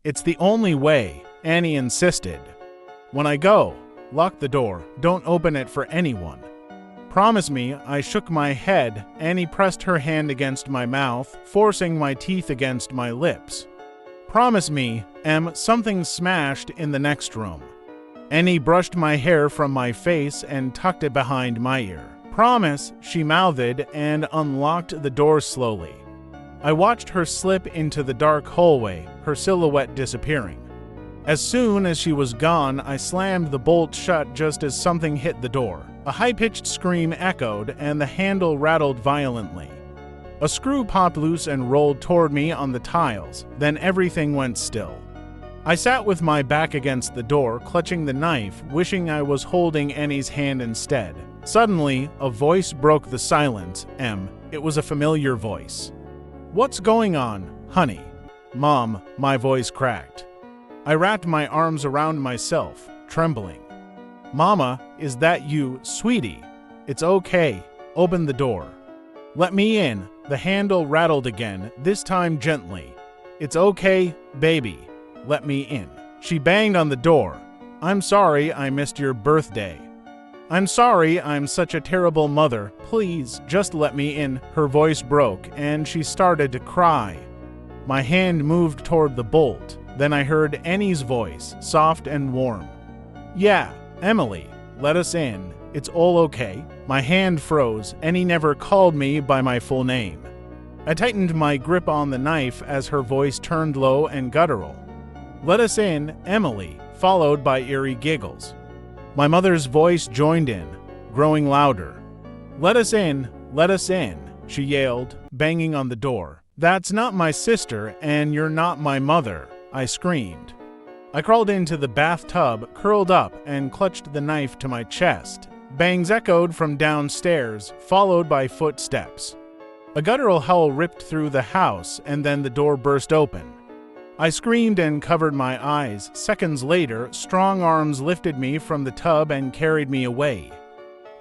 It's the only way, Annie insisted. When I go, lock the door. Don't open it for anyone. Promise me. I shook my head. Annie pressed her hand against my mouth, forcing my teeth against my lips. Promise me, Em. Something smashed in the next room. Annie brushed my hair from my face and tucked it behind my ear. Promise, she mouthed and unlocked the door slowly. I watched her slip into the dark hallway, her silhouette disappearing. As soon as she was gone, I slammed the bolt shut just as something hit the door. A high-pitched scream echoed, and the handle rattled violently. A screw popped loose and rolled toward me on the tiles. Then everything went still. I sat with my back against the door, clutching the knife, wishing I was holding Annie's hand instead. Suddenly, a voice broke the silence. Em. It was a familiar voice. "What's going on, honey?" "Mom," my voice cracked. I wrapped my arms around myself, trembling. "Mama, is that you, sweetie?" "It's okay. Open the door." "Let me in." The handle rattled again, this time gently. "It's okay, baby. Let me in." She banged on the door. "I'm sorry I missed your birthday. I'm sorry I'm such a terrible mother. Please, just let me in." Her voice broke, and she started to cry. My hand moved toward the bolt. Then I heard Annie's voice, soft and warm. "Yeah, Emily, let us in. It's all okay." My hand froze. Annie never called me by my full name. I tightened my grip on the knife as her voice turned low and guttural. "Let us in, Emily," followed by eerie giggles. My mother's voice joined in, growing louder. "Let us in, she yelled, banging on the door. "That's not my sister, and you're not my mother," I screamed. I crawled into the bathtub, curled up, and clutched the knife to my chest. Bangs echoed from downstairs, followed by footsteps. A guttural howl ripped through the house, and then the door burst open. I screamed and covered my eyes. Seconds later, strong arms lifted me from the tub and carried me away.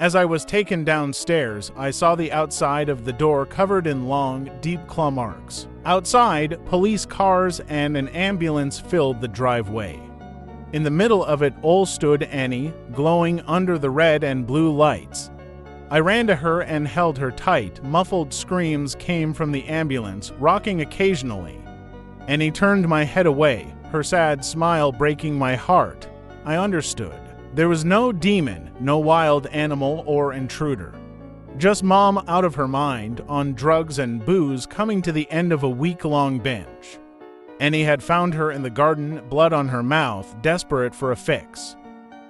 As I was taken downstairs, I saw the outside of the door covered in long, deep claw marks. Outside, police cars and an ambulance filled the driveway. In the middle of it all stood Annie, glowing under the red and blue lights. I ran to her and held her tight. Muffled screams came from the ambulance, rocking occasionally. Annie turned my head away, her sad smile breaking my heart. I understood. There was no demon, no wild animal or intruder. Just Mom out of her mind, on drugs and booze, coming to the end of a week-long binge. Annie had found her in the garden, blood on her mouth, desperate for a fix.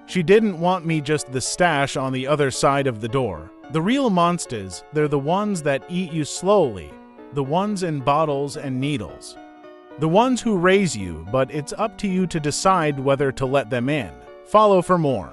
She didn't want me, just the stash on the other side of the door. The real monsters, they're the ones that eat you slowly, the ones in bottles and needles. The ones who raise you, but it's up to you to decide whether to let them in. Follow for more.